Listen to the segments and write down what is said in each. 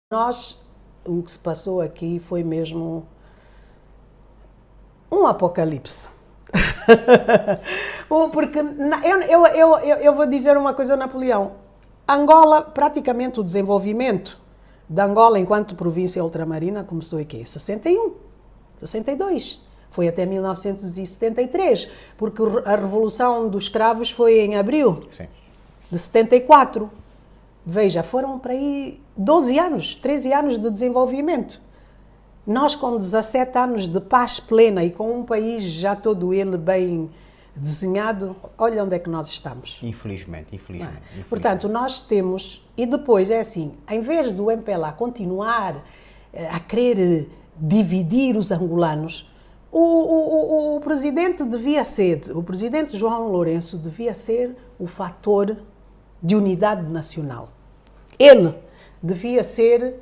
Nós, o que se passou aqui foi mesmo um apocalipse. Porque eu vou dizer uma coisa, Napoleão. Angola, praticamente o desenvolvimento da Angola enquanto província ultramarina começou aqui em 61, 62. Foi até 1973, porque a Revolução dos Escravos foi em abril de 74. Veja, foram para aí 12 anos, 13 anos de desenvolvimento. Nós, com 17 anos de paz plena e com um país já todo ele bem desenhado, olha onde é que nós estamos. Infelizmente. Portanto, nós temos, e depois é assim, em vez do MPLA continuar a querer dividir os angolanos, o presidente devia ser, o presidente João Lourenço devia ser o fator de unidade nacional. Ele devia ser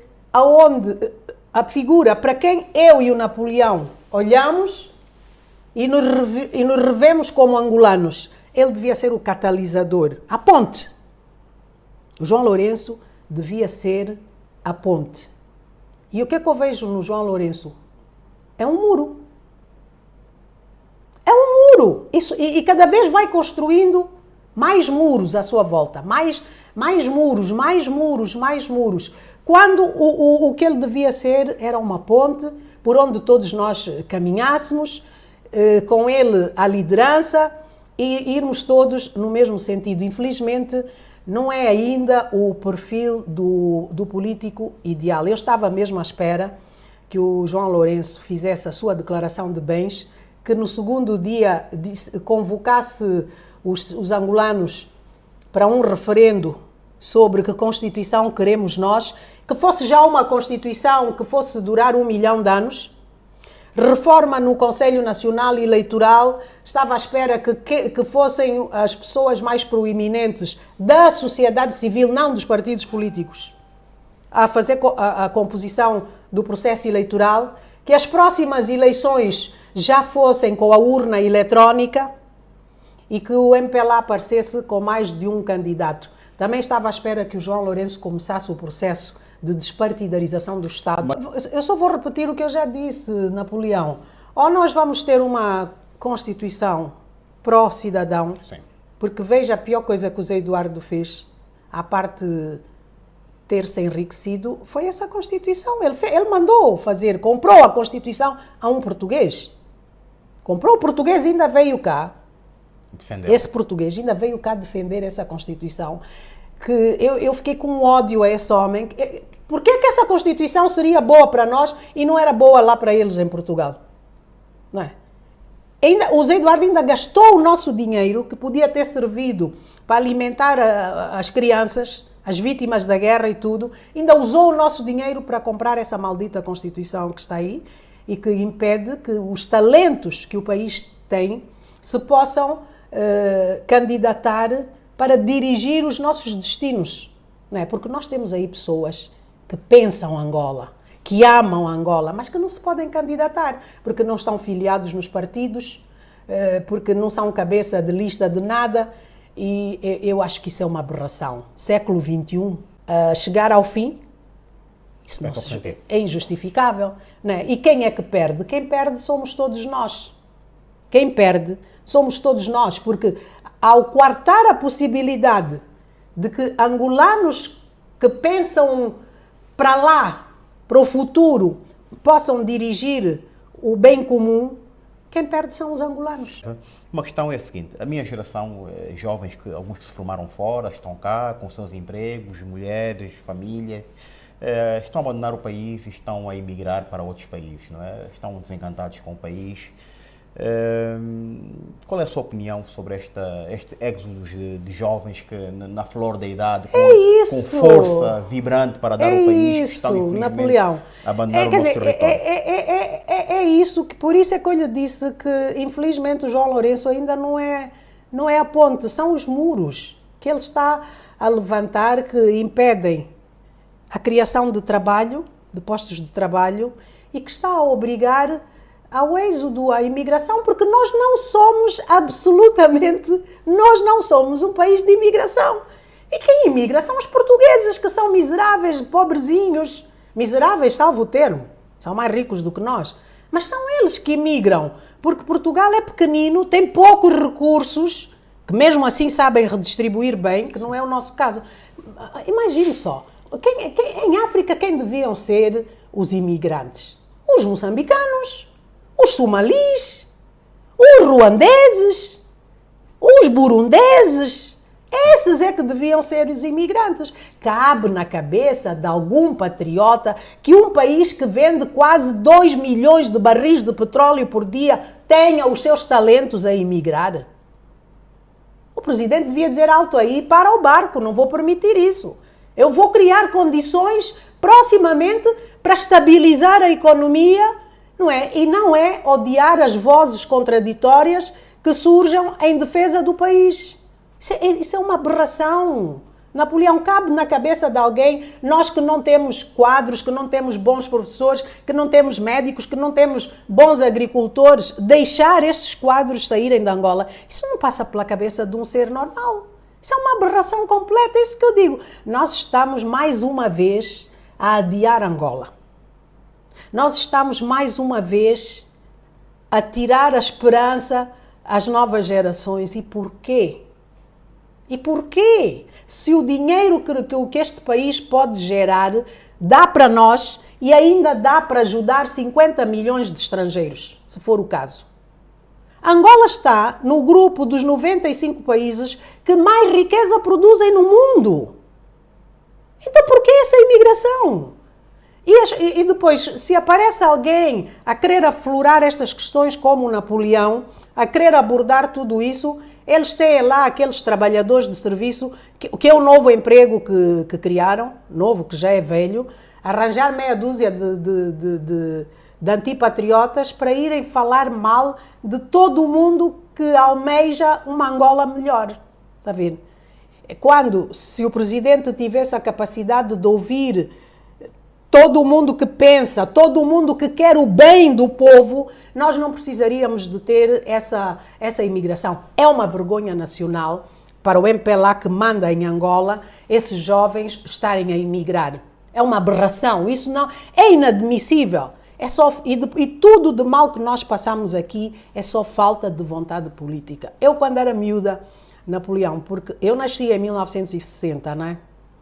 a figura para quem eu e o Napoleão olhamos e nos revemos como angolanos. Ele devia ser o catalisador, a ponte. O João Lourenço devia ser a ponte. E o que é que eu vejo no João Lourenço? É um muro. É um muro. E cada vez vai construindo mais muros à sua volta. Mais muros, mais muros, mais muros. Quando o que ele devia ser era uma ponte por onde todos nós caminhássemos, com ele à liderança e irmos todos no mesmo sentido. Infelizmente, não é ainda o perfil do político ideal. Eu estava mesmo à espera que o João Lourenço fizesse a sua declaração de bens, que no segundo dia convocasse os angolanos para um referendo sobre que Constituição queremos nós, que fosse já uma Constituição que fosse durar 1 milhão de anos, reforma no Conselho Nacional Eleitoral, estava à espera que fossem as pessoas mais proeminentes da sociedade civil, não dos partidos políticos, a fazer a composição do processo eleitoral, que as próximas eleições já fossem com a urna eletrónica e que o MPLA aparecesse com mais de um candidato. Também estava à espera que o João Lourenço começasse o processo de despartidarização do Estado. Eu só vou repetir o que eu já disse, Napoleão. Ou nós vamos ter uma Constituição pró-cidadão, porque veja a pior coisa que o Zé Eduardo fez, à parte de ter se enriquecido, foi essa Constituição. Ele mandou fazer, comprou a Constituição a um português. Comprou, o português ainda veio cá. Defender. Esse português ainda veio cá defender essa Constituição, que eu fiquei com ódio a esse homem. Por que essa Constituição seria boa para nós e não era boa lá para eles em Portugal? Não é? O Zé Eduardo ainda gastou o nosso dinheiro, que podia ter servido para alimentar as crianças, as vítimas da guerra e tudo, ainda usou o nosso dinheiro para comprar essa maldita Constituição que está aí e que impede que os talentos que o país tem se possam candidatar para dirigir os nossos destinos, não é? Porque nós temos aí pessoas que pensam Angola, que amam Angola, mas que não se podem candidatar, porque não estão filiados nos partidos, porque não são cabeça de lista de nada, e eu acho que isso é uma aberração. Século XXI, chegar ao fim, isso não é injustificável, não é? E quem é que perde? Quem perde somos todos nós. Quem perde somos todos nós, porque ao coartar a possibilidade de que angolanos que pensam para lá, para o futuro, possam dirigir o bem comum, quem perde são os angolanos. Uma questão é a seguinte: a minha geração, jovens, alguns que se formaram fora, estão cá com seus empregos, mulheres, famílias, estão a abandonar o país e estão a emigrar para outros países, não é? Estão desencantados com o país. Qual é a sua opinião sobre este êxodo de jovens que na flor da idade, com força vibrante para dar o país, que estão Napoleão, a abandonar o nosso território? É isso, por isso é que eu lhe disse que infelizmente o João Lourenço ainda não é a ponte, são os muros que ele está a levantar que impedem a criação de trabalho, de postos de trabalho, e que está a obrigar ao êxodo, à imigração, porque nós não somos um país de imigração. E quem imigra são os portugueses, que são miseráveis, pobrezinhos, miseráveis, salvo o termo, são mais ricos do que nós, mas são eles que imigram, porque Portugal é pequenino, tem poucos recursos, que mesmo assim sabem redistribuir bem, que não é o nosso caso. Imagine só, em África quem deviam ser os imigrantes? Os moçambicanos, os somalis, os ruandeses, os burundeses. Esses é que deviam ser os imigrantes. Cabe na cabeça de algum patriota que um país que vende quase 2 milhões de barris de petróleo por dia tenha os seus talentos a imigrar? O presidente devia dizer alto aí, para o barco, não vou permitir isso. Eu vou criar condições proximamente para estabilizar a economia, não é? E não é odiar as vozes contraditórias que surjam em defesa do país. Isso é uma aberração. Napoleão, cabe na cabeça de alguém, nós que não temos quadros, que não temos bons professores, que não temos médicos, que não temos bons agricultores, deixar esses quadros saírem de Angola. Isso não passa pela cabeça de um ser normal. Isso é uma aberração completa, é isso que eu digo. Nós estamos mais uma vez a adiar Angola. Nós estamos mais uma vez a tirar a esperança às novas gerações. E porquê? E porquê? Se o dinheiro que este país pode gerar dá para nós e ainda dá para ajudar 50 milhões de estrangeiros, se for o caso. Angola está no grupo dos 95 países que mais riqueza produzem no mundo. Então por que essa imigração? E depois, se aparece alguém a querer aflorar estas questões como o Napoleão, a querer abordar tudo isso, eles têm lá aqueles trabalhadores de serviço, que é o novo emprego que criaram, novo, que já é velho, arranjar meia dúzia de antipatriotas para irem falar mal de todo o mundo que almeja uma Angola melhor. Está a ver? Se o presidente tivesse a capacidade de ouvir todo o mundo que pensa, todo o mundo que quer o bem do povo, nós não precisaríamos de ter essa imigração. É uma vergonha nacional para o MPLA que manda em Angola esses jovens estarem a imigrar. É uma aberração, isso não é inadmissível. E tudo de mal que nós passamos aqui é só falta de vontade política. Eu, quando era miúda, Napoleão, porque eu nasci em 1960, não é?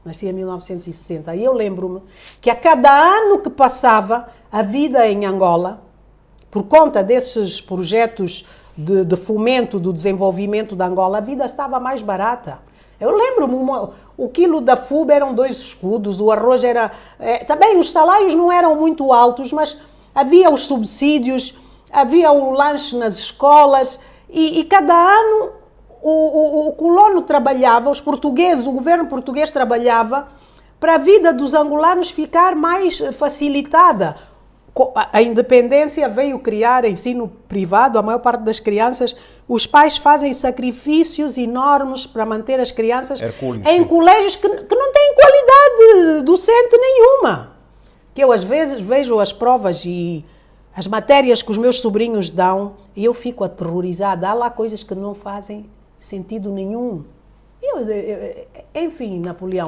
Nasci em 1960 e eu lembro-me que a cada ano que passava a vida em Angola, por conta desses projetos de fomento do desenvolvimento de Angola, a vida estava mais barata. Eu lembro-me, o quilo da fuba eram 2 escudos, o arroz era... também os salários não eram muito altos, mas havia os subsídios, havia o lanche nas escolas e cada ano... O colono trabalhava, os portugueses, o governo português trabalhava para a vida dos angolanos ficar mais facilitada. A independência veio criar ensino privado, a maior parte das crianças, os pais fazem sacrifícios enormes para manter as crianças em colégios que não têm qualidade docente nenhuma. Que eu às vezes vejo as provas e as matérias que os meus sobrinhos dão e eu fico aterrorizada. Há lá coisas que não fazem sentido nenhum. Enfim, Napoleão.